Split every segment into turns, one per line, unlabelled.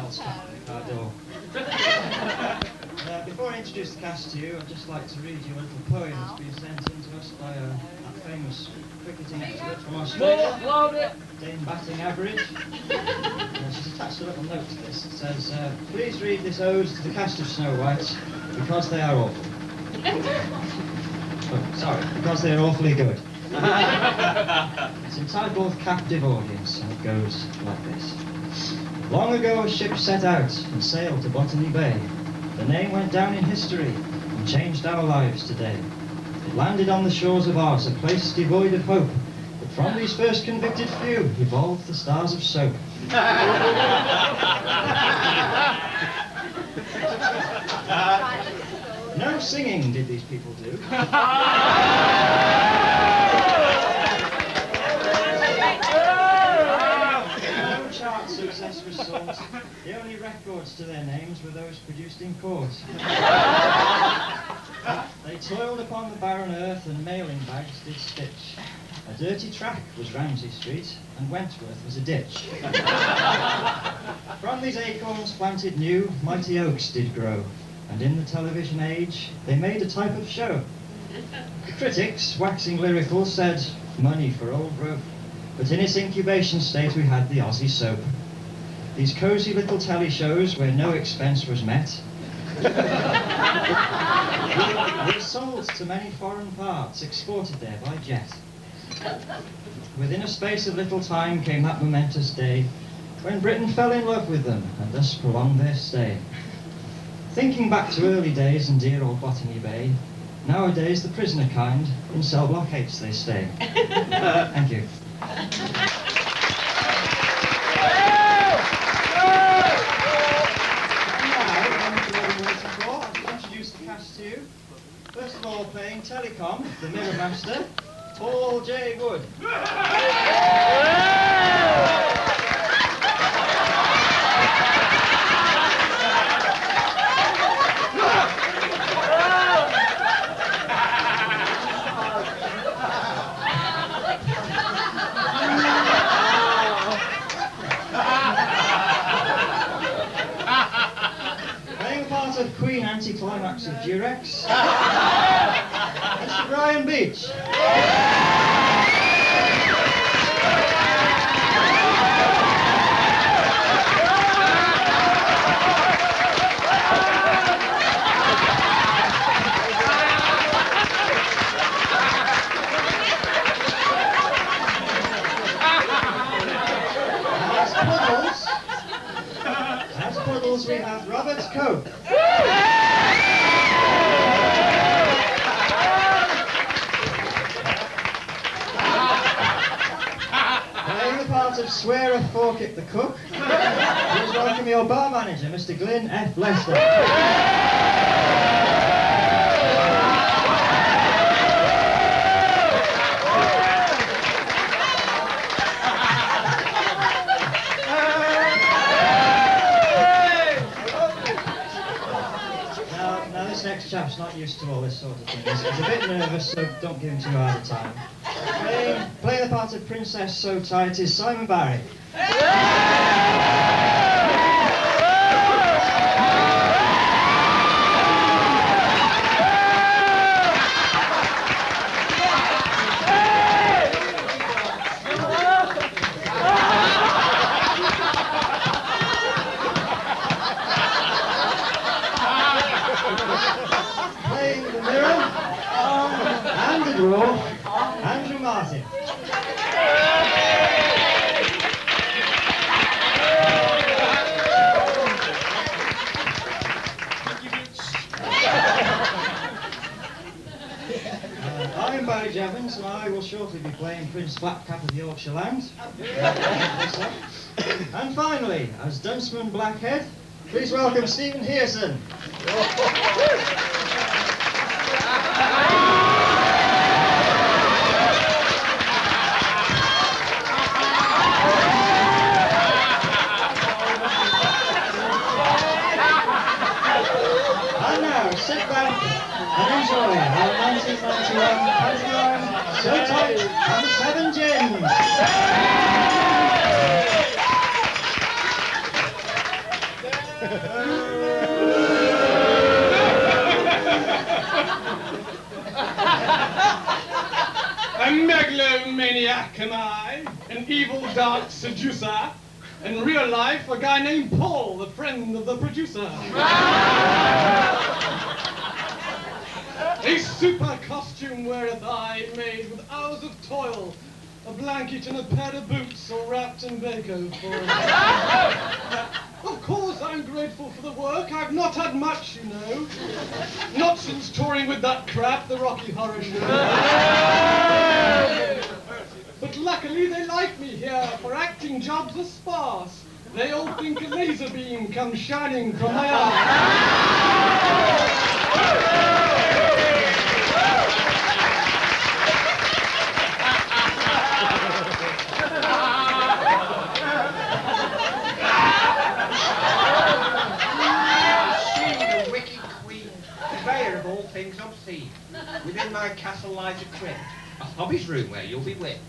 bell strapped to the car door. Before I introduce the cast to you, I'd just like to read you a little poem that's been sent in to us by that famous cricketing expert from Australia, Dame Batting Average. She's attached a little note to this. It says, please read this ode to the cast of Snow White, because they are awful. Oh, sorry, because they are awfully good. It's entitled Captive Audience, and it goes like this. Long ago a ship set out and sailed to Botany Bay. The name went down in history and changed our lives today. It landed on the shores of Ars, a place devoid of hope. But from these first convicted few evolved the stars of soap. No singing did these people do. No chart success was sought. The only records to their names were those produced in court. They toiled upon the barren earth and mailing bags did stitch. A dirty track was Ramsay Street, and Wentworth was a ditch. From these acorns planted new, mighty oaks did grow, and in the television age, they made a type of show. The critics, waxing lyrical, said, money for old rope, but in its incubation state we had the Aussie soap. These cosy little telly shows where no expense was met were sold to many foreign parts, exported there by jet. Within a space of little time came that momentous day when Britain fell in love with them and thus prolonged their stay. Thinking back to early days and dear old Botany Bay, nowadays the prisoner kind in cell block 8s they stay. Thank you. To you. First of all, playing Telecom, the Mirror Master, Paul J. Wood. Of Queen Anticlimax of Durex, Mr. Brian Beach. As Puddles, we have Robert Cope. Playing the part of Swearer Forkett the cook, please welcome your bar manager, Mr. Glyn F. Lester. Next chap's not used to all this sort of thing. He's a bit nervous, so don't give him too hard a time. Playing the part of Princess So Tight is Simon Barry. Andrew Martin. I'm Barry Jeavons, and I will shortly be playing Prince Flapcap of Yorkshire Land. And finally, as Dunceman Blackhead, please welcome Stephen Hearson. Sit back and enjoy our 1991 pantomime So Tight and the Seven Jeavons.
A megalomaniac am I, an evil dark seducer. In real life, a guy named Paul, the friend of the producer. A super costume weareth I, made with hours of toil, a blanket and a pair of boots, all wrapped in bacon foil. Of course I'm grateful for the work, I've not had much, you know. Not since touring with that crap, the Rocky Horror Show. But luckily they like me here, for acting jobs are sparse. They all think a laser beam comes shining from my
purveyor of all things obscene. Within my castle lies a crypt, a hobby's room where you'll be whipped.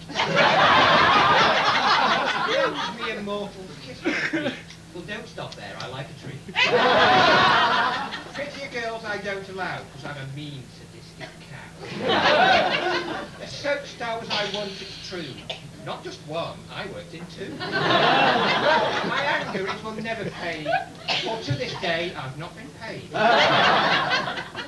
Excuse me, immortals, kiss my feet. Well, don't stop there, I like a treat. Prettier girls I don't allow, because I'm a mean, sadistic cow. A soap stowers I want, it's true. Not just one, I worked in two. My anger it will never fade, for to this day I've not been paid.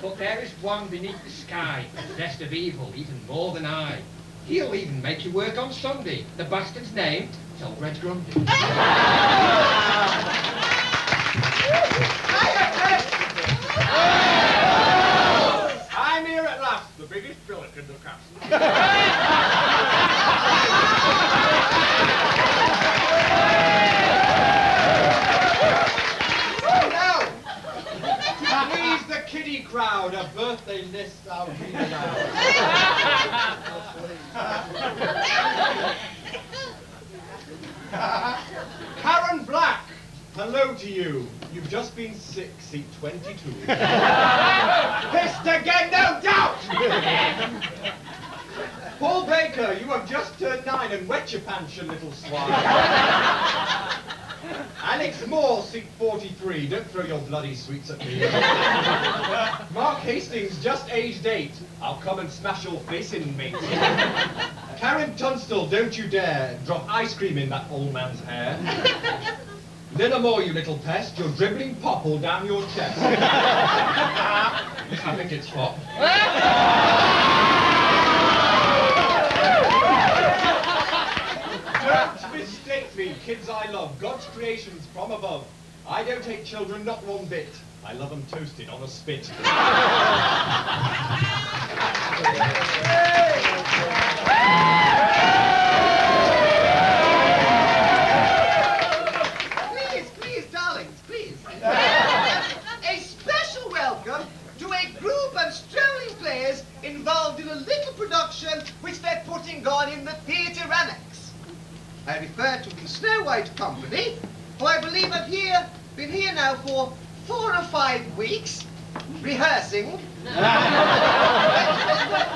But there is one beneath the sky, possessed of evil even more than I. He'll even make you work on Sunday. The bastard's name is old Red Grundy.
I'm here at last, the biggest billock in the castle.
Please the kiddie crowd, a birthday list I'll read aloud. Karen Black, hello to you. You've just been sick, seat 22. Pissed again, no doubt! Paul Baker, you have just turned 9 and wet your pants, you little swine. Alex Moore, seat 43. Don't throw your bloody sweets at me. Mark Hastings, just aged 8. I'll come and smash your face in, mate. Karen Tunstall, don't you dare drop ice cream in that old man's hair. Little more, you little pest. You're dribbling pop all down your chest. I think it's pop. Don't mistake me, kids I love, God's creations from above. I don't hate children, not one bit. I love them toasted on a spit.
Please, darlings, please. A special welcome to a group of strolling players involved in a little production which they're putting on in the Theatre Annex. I refer to the Snow White Company, who I believe have been here now for 4 or 5 weeks, rehearsing.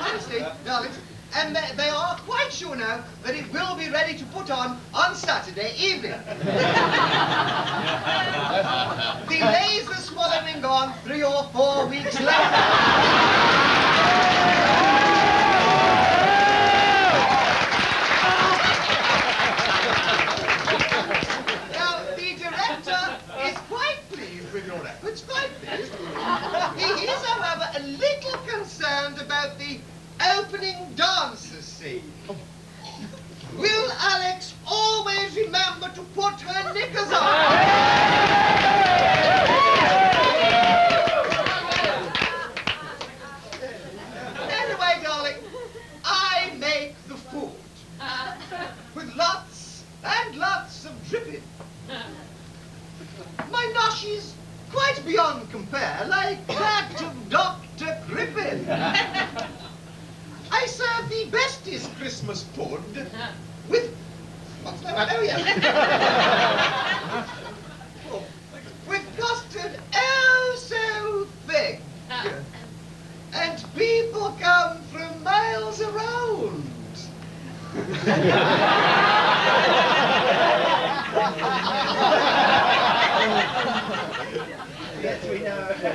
Honestly, darlings, and they are quite sure now that it will be ready to put on Saturday evening. Delays are swallowing on 3 or 4 weeks later. He is, however, a little concerned about the opening dances scene. Will Alex always remember to put her knickers on? Anyway, darling, I make the food with lots and lots of dripping. My nosh is quite beyond compare, like that of Dr. Griffin. I serve the bestest Christmas pud with... what's that? Oh, yeah. With custard oh so thick. And people come from miles around. You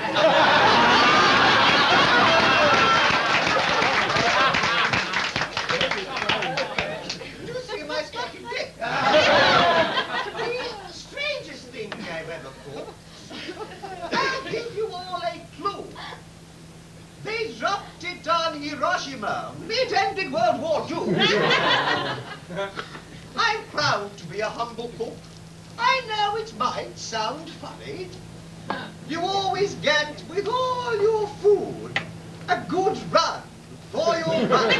see my smoking dick? The strangest thing I've ever caught. I'll give you all a clue. They dropped it on Hiroshima, mid-ended World War II. I'm proud to be a humble cook. I know it might sound funny. You always get, with all your food, a good run for your money.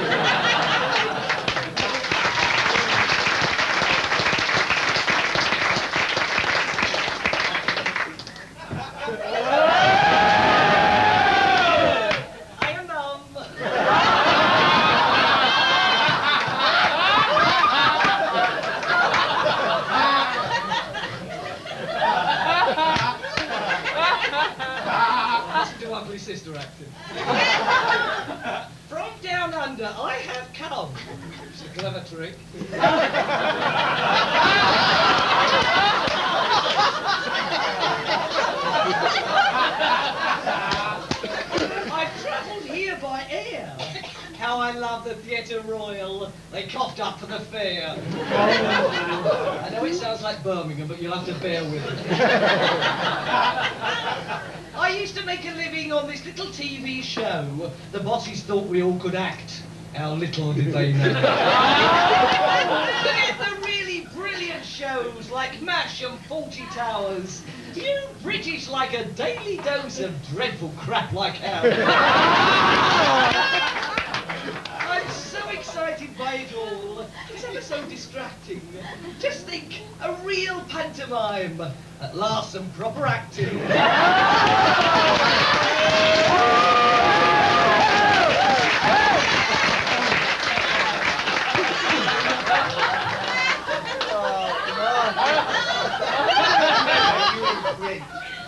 Sister acting. From down under, I have come. It's a clever trick. I've travelled here by air. How I love the Theatre Royal. They coughed up for the fair. I know it sounds like Birmingham, but you'll have to bear with it. I used to make a living on this little TV show. The bosses thought we all could act. How little did they know. Forget the really brilliant shows like MASH and 40 Towers. You British like a daily dose of dreadful crap like ours. I'm so excited by it all. It's ever so distracting. Just think, a real pantomime. At last, some proper acting.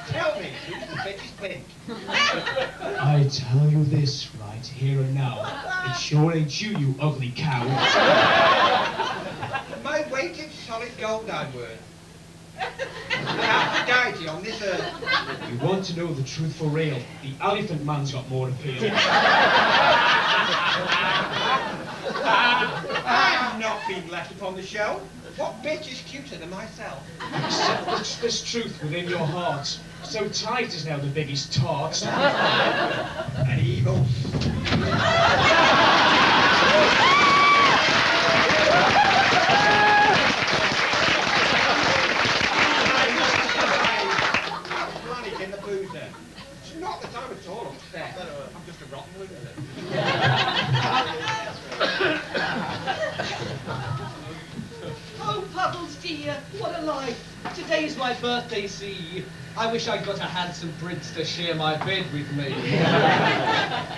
Tell me, who's the biggest bent?
I tell you this right here and now. It sure ain't you, you ugly cow.
My weight in solid gold I'm worth. Aphrodite on this earth.
You want to know the truth for real? The elephant man's got more appeal.
I've not been left upon the shelf. What bitch is cuter than myself?
Accept this truth within your heart. So tight is now the biggest tart.
An evil. In the boozer. It's not that I'm at all upset. I'm just a rotten loser.
Oh, Puddles dear, what a life. Today's my birthday, see. I wish I'd got a handsome prince to share my bed with me.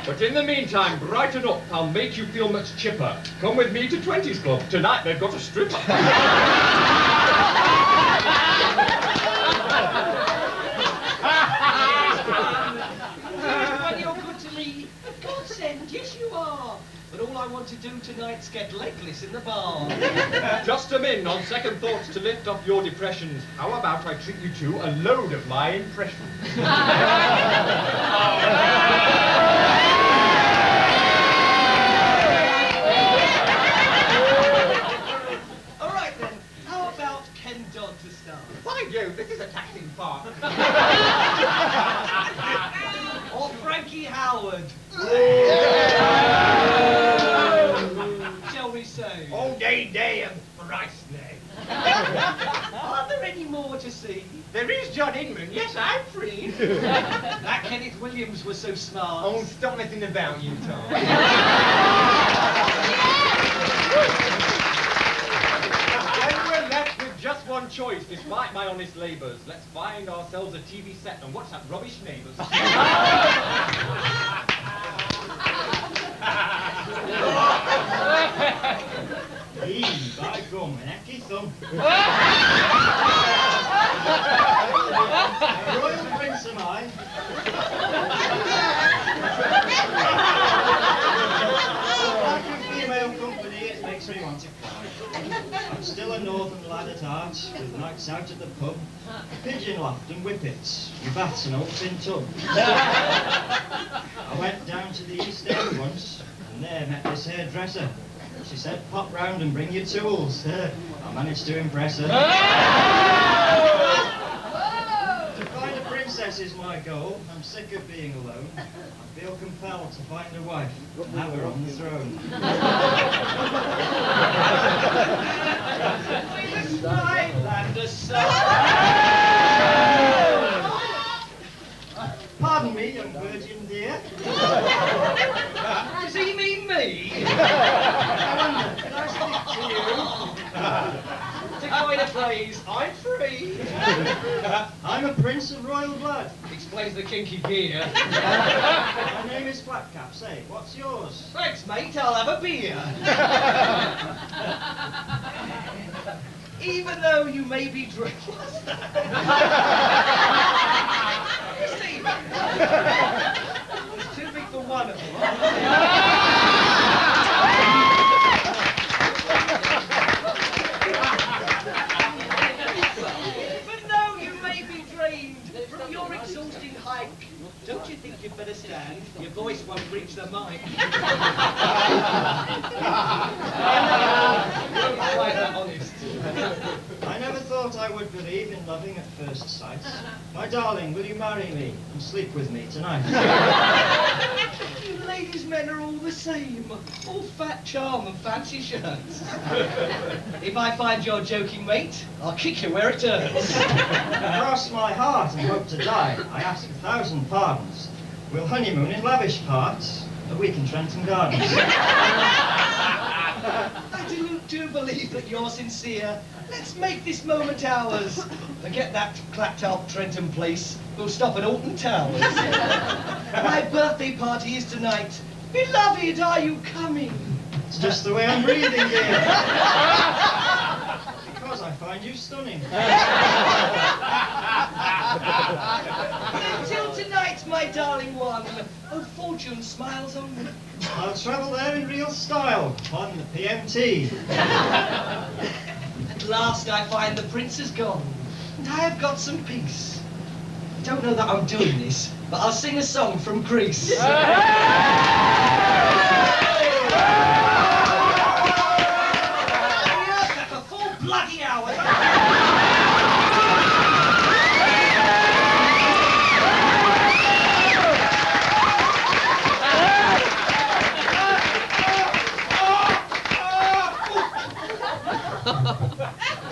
But in the meantime, brighten up. I'll make you feel much chipper. Come with me to 20's Club. Tonight they've got a stripper.
When you're good to me, godsend, yes you are. But all I want to do tonight's get legless in the bar.
Just a min, on second thoughts to lift off your depressions. How about I treat you to a load of my impressions?
All right then, how about Ken Dodd to start?
Mind you, this is a taxing park.
Or Frankie Howard? Shall we say?
All day and thrice day.
Are there any more to see?
There is John Inman. Yes, I'm free.
That Kenneth Williams was so smart.
Oh, stop messing about, you Tom.
And we're left with just one choice, despite my honest labours. Let's find ourselves a TV set and watch that rubbish Neighbours.
Hey, by gum, an ecky thumb. Royal Prince am I. Like a female company, it makes me want to cry. I'm still a northern lad. lad at heart, with nights out at the pub, pigeon loft and whippets, with bats and old tin tub. I went down to the East End once, and there met this hairdresser. She said, pop round and bring your tools. I managed to impress her. To find a princess is my goal. I'm sick of being alone. I feel compelled to find a wife and have her on the throne.
Land of
Pardon me, young virgin dear.
Does he mean me?
Can I speak to you?
To coin a phrase, I'm free.
I'm a prince of royal blood.
Explains the kinky gear.
My name is Flatcap. Say, what's yours?
Thanks, mate, I'll have a beer. Even though you may be drunk. What's that? Steve! It's too big for one of them. Even though you may be drained from your exhausting hike, don't you think you'd better stand? Your voice won't reach the mic. Quite honest.
I never thought I would believe in loving at first sight. My darling, will you marry me and sleep with me tonight?
You ladies men are all the same. All fat charm and fancy shirts. If I find you're joking, mate, I'll kick you where it hurts.
Cross my heart and hope to die. I ask 1,000 pardons. We'll honeymoon in lavish parts, a week in Trenton Gardens.
I do believe that you're sincere. Let's make this moment ours. Forget that clapped up Trenton place. We'll stop at Alton Towers. My birthday party is tonight. Beloved, are you coming?
It's just the way I'm breathing, dear. Because I find you stunning.
Till tonight, my darling one. Oh, fortune smiles on me.
I'll travel there in real style on the PMT.
At last I find the prince is gone, and I have got some peace. I don't know that I'm doing this, but I'll sing a song from Greece. For 4 bloody hours.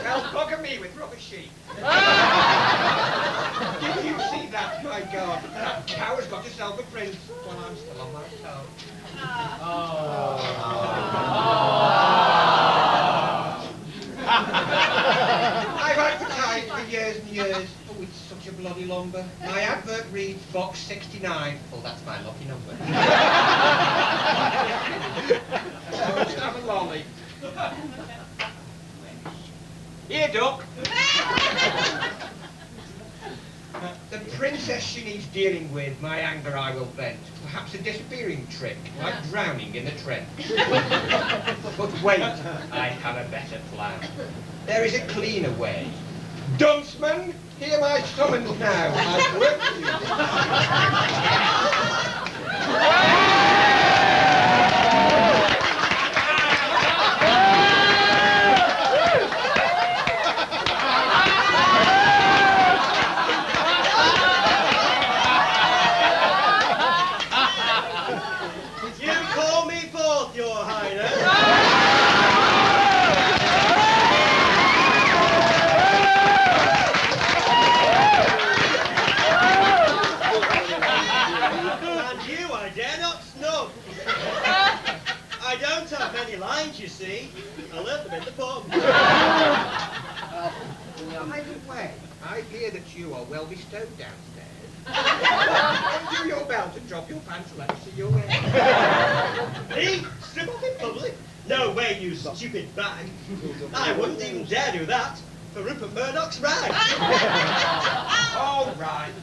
Well, bugger me with rubber sheep. Did you see that? My God, that cow has got herself a prince while I'm still on my toe. I've advertised for years and years. Oh, it's such a bloody lumber. My advert reads box 69. Oh, that's my lucky number. So just have a lolly. Here, Duck. The princess she needs dealing with, my anger I will vent. Perhaps a disappearing trick, like drowning in the Trent. But wait, I have a better plan. There is a cleaner way. Dunceman, hear my summons now. I've worked for you.
You see, I left them in the pub.
By the way, I hear that you are well bestowed downstairs. Undo your belt and drop your pants and let me see your hair.
Me? Strip off in public? No way, you stupid bag. I wouldn't even dare do that for Rupert Murdoch's rag.
All right.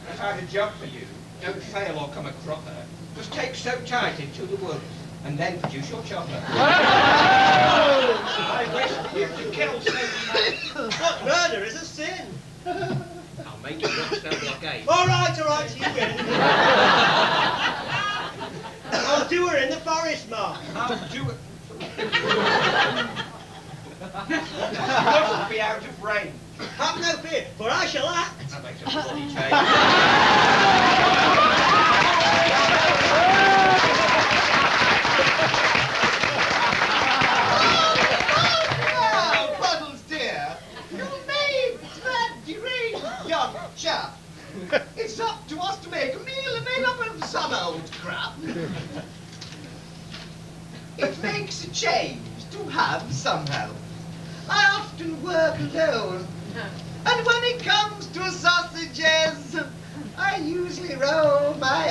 I've had a job for you. Don't fail or come a cropper. Just take so tight into the woods. and then produce your chopper.
I wish you to kill Snowy. But murder is a sin.
I'll make it work snow blockade.
All right, you win. I'll do her in the forest, Mark.
I'll do it. Must be out of range.
Have no fear, for I shall act.
That makes a bloody change.
Now, Puddles dear, you made that deranged young chap. It's up to us to make a meal made up of some old crap. It makes a change to have some help. I often work alone, and when it comes to sausages, I usually roll my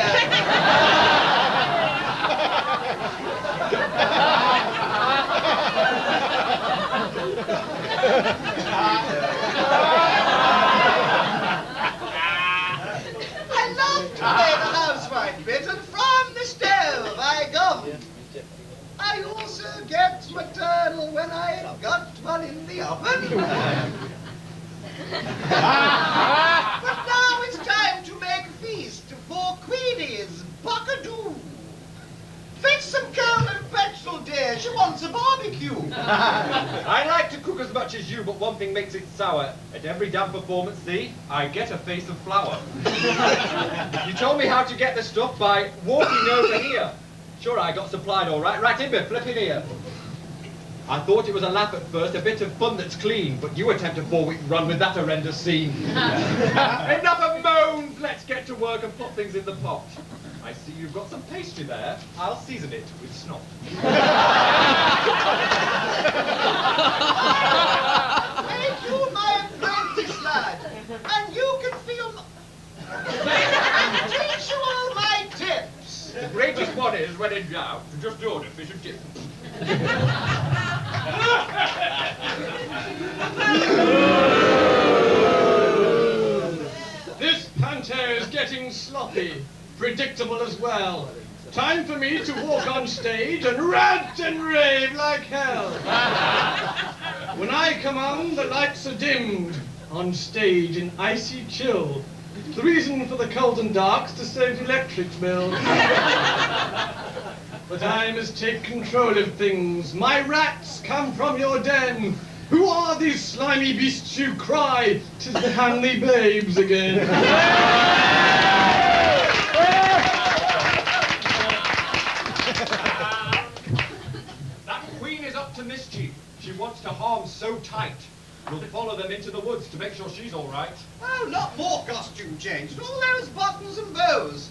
I love to play the housewife bit, and from the stove I go. I also get maternal when I have got one in the oven. But now it's time to make a feast for Queenie's buckadoo. Fetch some coal and petrol, dear. She wants a barbecue.
I like to cook as much as you, but one thing makes it sour. At every damn performance, see, I get a face of flour. You told me how to get the stuff by walking over here. Sure, I got supplied all right. Right in, flipping here. I thought it was a laugh at first, a bit of fun that's clean, but you attempt a 4-week run with that horrendous scene. Enough of moans! Let's get to work and put things in the pot. I see you've got some pastry there. I'll season it with snot.
Thank you, my apprentice lad. And you can feel and teach you all my tips.
The greatest one is, when in doubt, just order fish and chips.
This panto is getting sloppy, predictable as well. Time for me to walk on stage and rant and rave like hell. When I come on, the lights are dimmed. On stage in icy chill. The reason for the cold and dark's to save electric bill. But I must take control of things. My rats come from your den. Who are these slimy beasts you cry? 'Tis the Hanley babes again.
That queen is up to mischief. She wants to harm so tight. We'll follow them into the woods to make sure she's all right.
Oh, not more costume change. All those buttons and bows.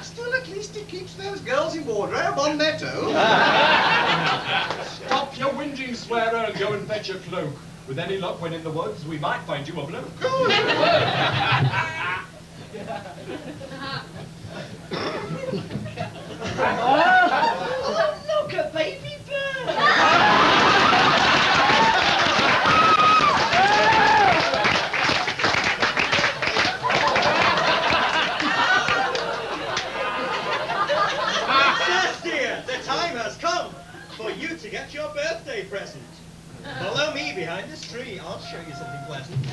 Still, at least it keeps those girls in wardrobe on their toes.
Stop your whinging, swearer, and go and fetch your cloak. With any luck, when in the woods, we might find you a bloke.
Oh, look, a baby bird.
For you to get your birthday present. Follow me behind this tree. I'll show you something pleasant.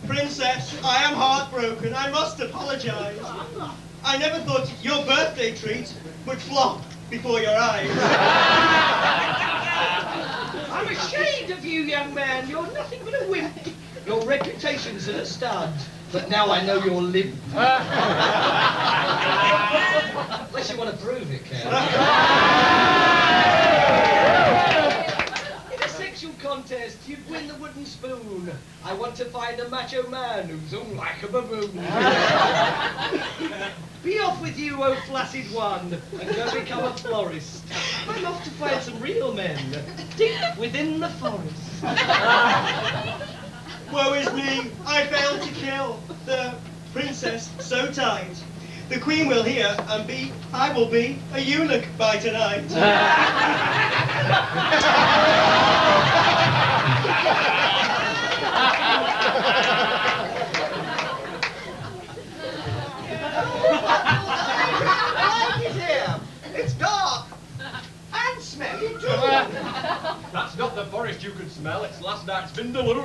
Princess, I am heartbroken. I must apologize. I never thought your birthday treat would flop before your eyes.
I'm ashamed of you, young man. You're nothing but a wimp. Your reputation's at a stud, but now I know you're limp. Unless you want to prove it, Kel. In a sexual contest, you'd win the wooden spoon. I want to find a macho man who's all like a baboon. Be off with you, oh flaccid one, and go become a florist. I'm off to find some real men, deep within the forest.
Woe is me, I failed to kill the princess so tight. The queen will hear, and I will be a eunuch by tonight.
Light is here. It's dark. And smelly too.
That's not the forest you could smell, it's last night's vindaloo.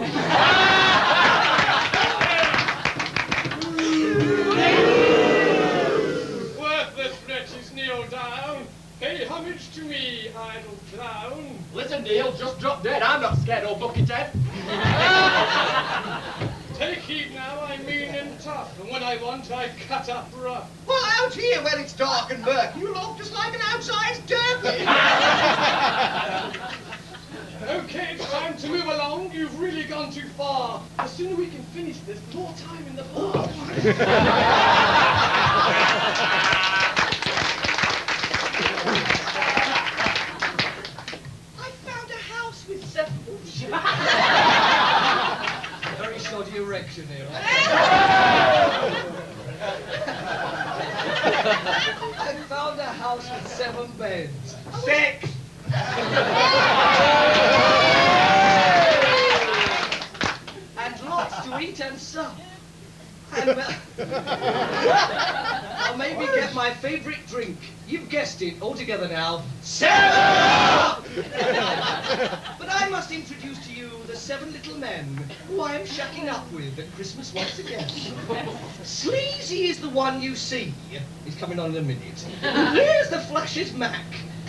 Worthless wretches, kneel down. Pay homage to me, idle clown.
Listen, Neil, just drop dead. I'm not scared, old buckethead.
Take heed now, I'm mean and tough, and when I want, I cut up rough.
Well, out here where it's dark and murky, you look just like an outside turkey.
Okay, it's time to move along. You've really gone too far. The sooner we can finish this, the more time in the bar.
I found a house with 7 Very shoddy erection here. I found a house with 7 beds.
6.
And lots to eat and sup. And I'll maybe get my favourite drink. You've guessed it, all together now. 7! But I must introduce to you the 7 little men who I am shacking up with at Christmas once again. Sleazy is the one you see. He's coming on in a minute. Here's the flashes Mac.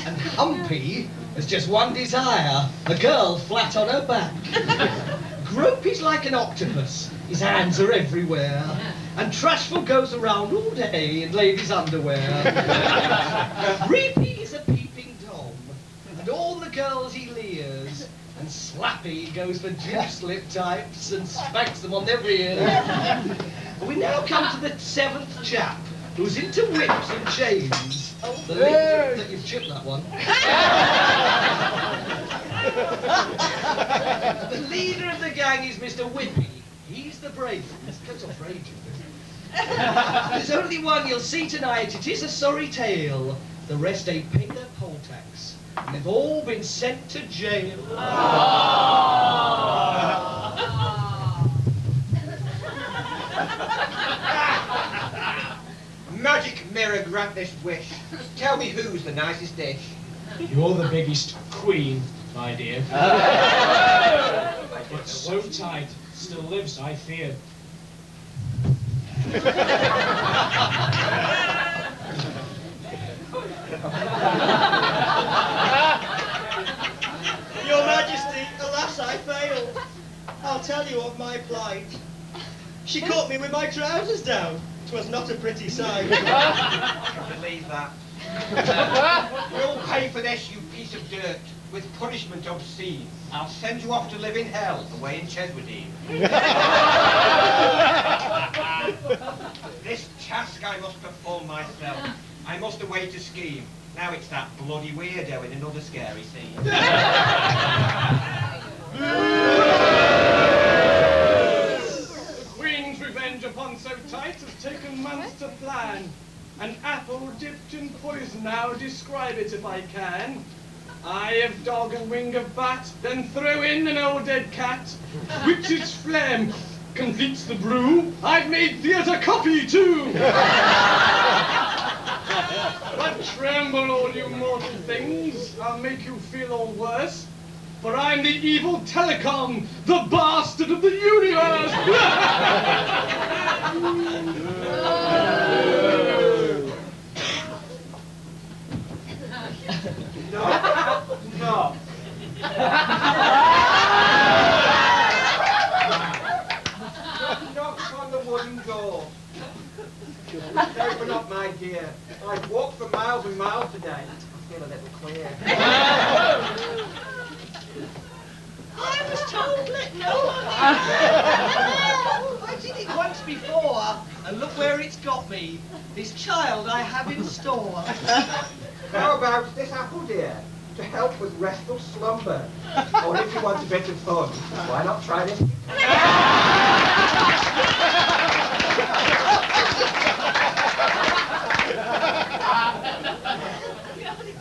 And Humpy has just one desire, a girl flat on her back. Gropey's like an octopus, his hands are everywhere. And Trashful goes around all day in ladies' underwear. Reapy is a peeping Tom, and all the girls he leers. And Slappy goes for juice lip types and smacks them on their rears. We now come to the 7th chap, who's into whips and chains. The leader that you've chipped that one. The leader of the gang is Mr. Whippy. He's the bravest. Cut off raging. There's only one you'll see tonight. It is a sorry tale. The rest ain't paid their poll tax, and they've all been sent to jail.
Magic mirror, grant this wish. Tell me who's the nicest dish.
You're the biggest queen, my dear. But so tight, still lives, I fear.
Your Majesty, alas I failed. I'll tell you of my plight. She caught me with my trousers down. 'Twas not a pretty sight.
Believe that. You'll pay for this, you piece of dirt, with punishment obscene. I'll send you off to live in hell, away in Cheswardine. This task I must perform myself. I must away to scheme. Now it's that bloody weirdo in another scary scene.
The Queen's revenge upon so tight has taken months to plan. An apple dipped in poison, now describe it if I can. Eye of dog and wing of bat, then throw in an old dead cat. Which its phlegm completes the brew. I've made theatre copy too. But tremble, all you mortal things, I'll make you feel all worse. For I'm the evil telecom, the bastard of the universe!
No. No. Knocks on the wooden door. Open up, my dear. I've walked for miles and miles today. I feel a little queer.
I was told let no one in. I did it once before, and look where it's got me. This child I have in store.
How about this apple, dear? To help with restful slumber. Or if you want a bit of fun, why not try this?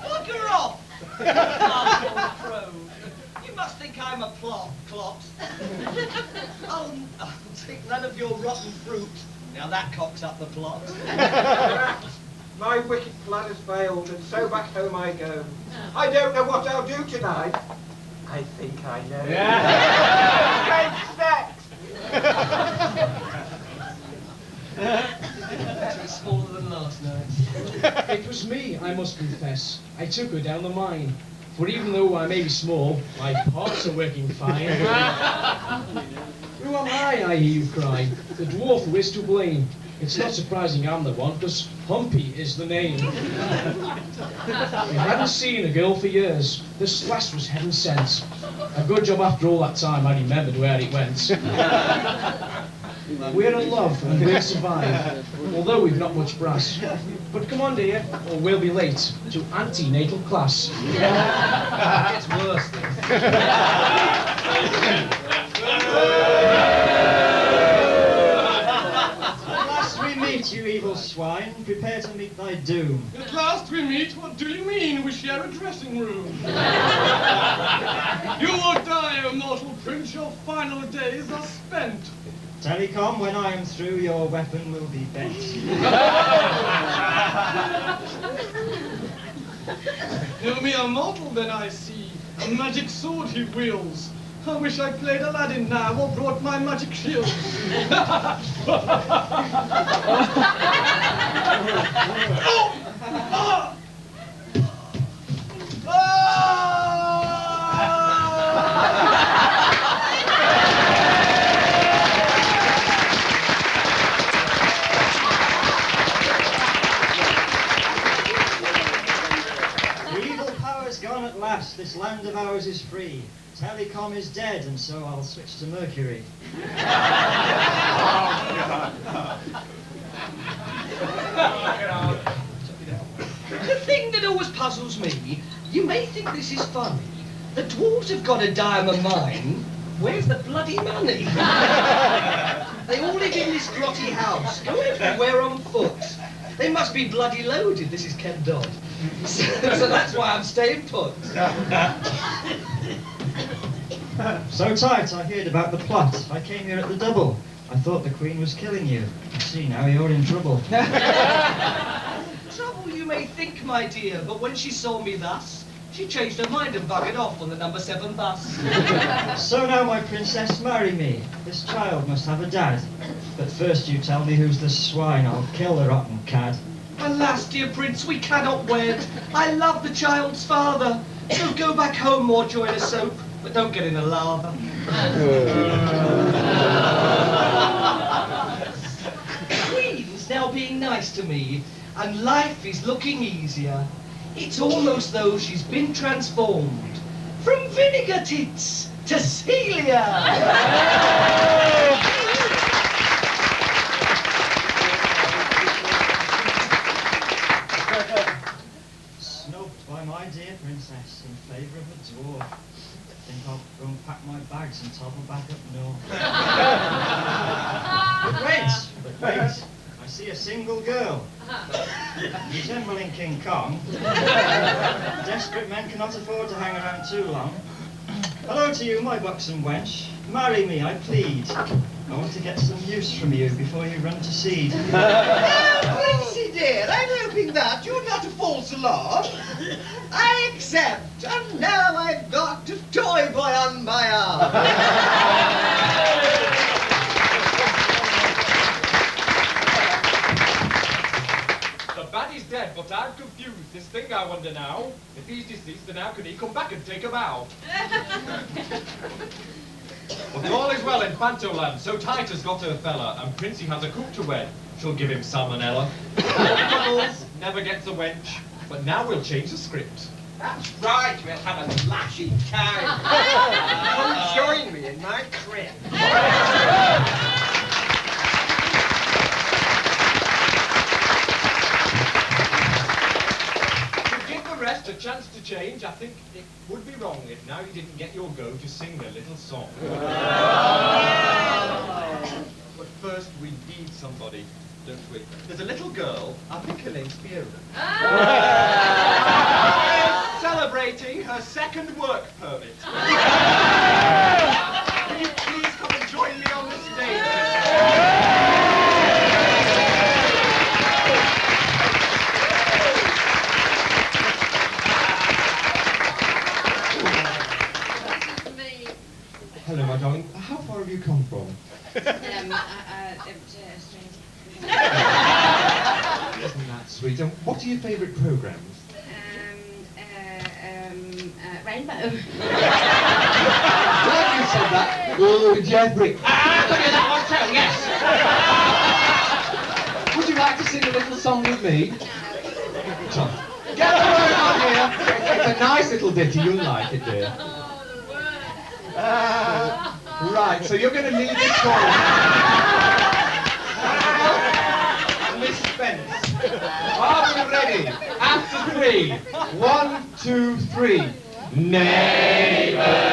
Bugger off! Now that cocks up the plot.
My wicked plan has failed, and so back home I go. I don't know what I'll do tonight. I think I know.
It was smaller than last night.
It was me, I must confess. I took her down the mine. For even though I may be small, my parts are working fine. Who am I hear you cry? The dwarf who is to blame. It's not surprising I'm the one, because Humpy is the name. We hadn't seen a girl for years. This lass was heaven sent. A good job after all that time I remembered where it went. We're in love and we'll survive, although we've not much brass. But come on, dear, or we'll be late to antenatal class.
It's worse then.
At last we meet, you evil swine. Prepare to meet thy doom.
At last we meet. What do you mean? We share a dressing room. You will die, O mortal prince. Your final days are spent.
Telecom, when I am through, your weapon will be bent.
No mere mortal then I see. A magic sword he wields. I wish I played Aladdin now or brought my magic shields.
The evil power's gone at last. This land of ours is free. Telecom is dead, and so I'll switch to Mercury.
The thing that always puzzles me, you may think this is funny. The dwarves have got a diamond mine. Where's the bloody money? They all live in this grotty house, go everywhere on foot. They must be bloody loaded, this is Ken Dodd. So that's why I'm staying put.
So tight, I heard about the plot. I came here at the double. I thought the Queen was killing you. I see now you're in trouble.
Trouble you may think, my dear, but when she saw me thus, she changed her mind and buggered off on the number 7 bus.
So now, my princess, marry me. This child must have a dad. But first you tell me who's the swine. I'll kill the rotten cad.
Alas, dear prince, we cannot wed. I love the child's father. So go back home or join a soap, but don't get in a lava. The Queen's now being nice to me, and life is looking easier. It's almost though she's been transformed from vinegar tits to Celia.
Snubbed by my dear princess in favour of a dwarf. Think I'll go and pack my bags and toddle back up north. But wait, I see a single girl. Resembling King Kong. Desperate men cannot afford to hang around too long. Hello to you, my buxom wench. Marry me, I plead. I want to get some use from you before you run to seed.
Princey dear, I'm hoping that you're not a false alarm. I accept, and now I've got a toy boy on my arm.
The baddie's dead, but I'm confused. This thing I wonder now. If he's deceased, then how can he come back and take a bow? But all is well in Pantoland. So tight has got her fella, and Princey has a cook to wed. She'll give him salmonella. Bubbles never gets a wench. But now we'll change the script.
That's right, we'll have a lashing time. Come join me in my crib.
To give the rest a chance to change, I think it would be wrong if now you didn't get your go to sing a little song. But first we need somebody, don't we? There's a little girl, I think her name's Fiona. Celebrating her second work permit. Will you please come and join me on the stage?
Isn't that sweet? And what are your favourite programmes?
Rainbow.
Glad you said that. Oh, Jeffrey.
I'll give you that one too, yes.
Would you like to sing a little song with me? Tom. Get the word on here. It's a nice little ditty. You'll like it, dear. Right, so you're going to need this chorus. Miss Spence. Are we ready? After 3. 1, 2, 3. Neighbours,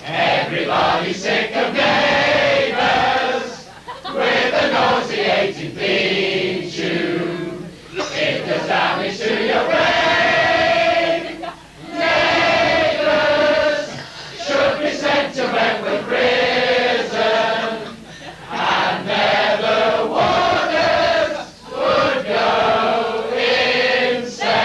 everybody sick of neighbours, with a nauseating theme tune. It does damage to your brain. Neighbours should be sent to Wentworth prison, and never warders would go insane.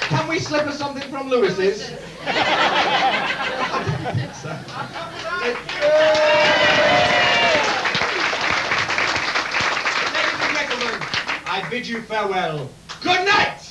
Can we slip us something from Lewis's?
Ladies and gentlemen, I bid you farewell. Good night!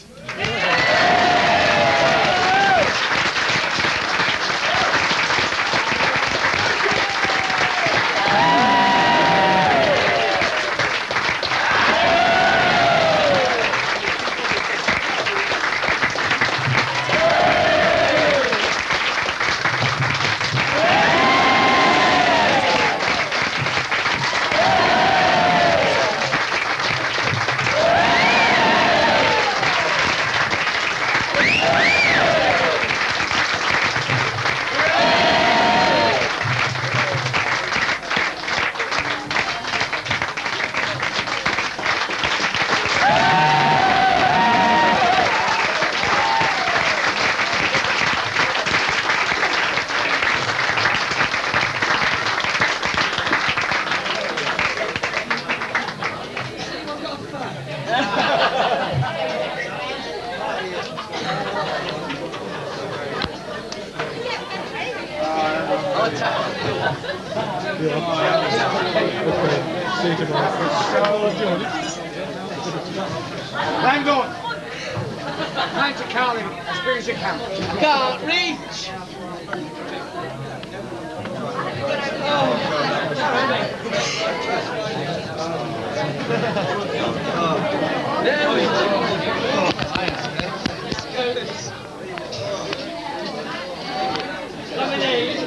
Hang on. Time to count him as big as you can.
Can't reach!
Lemonade.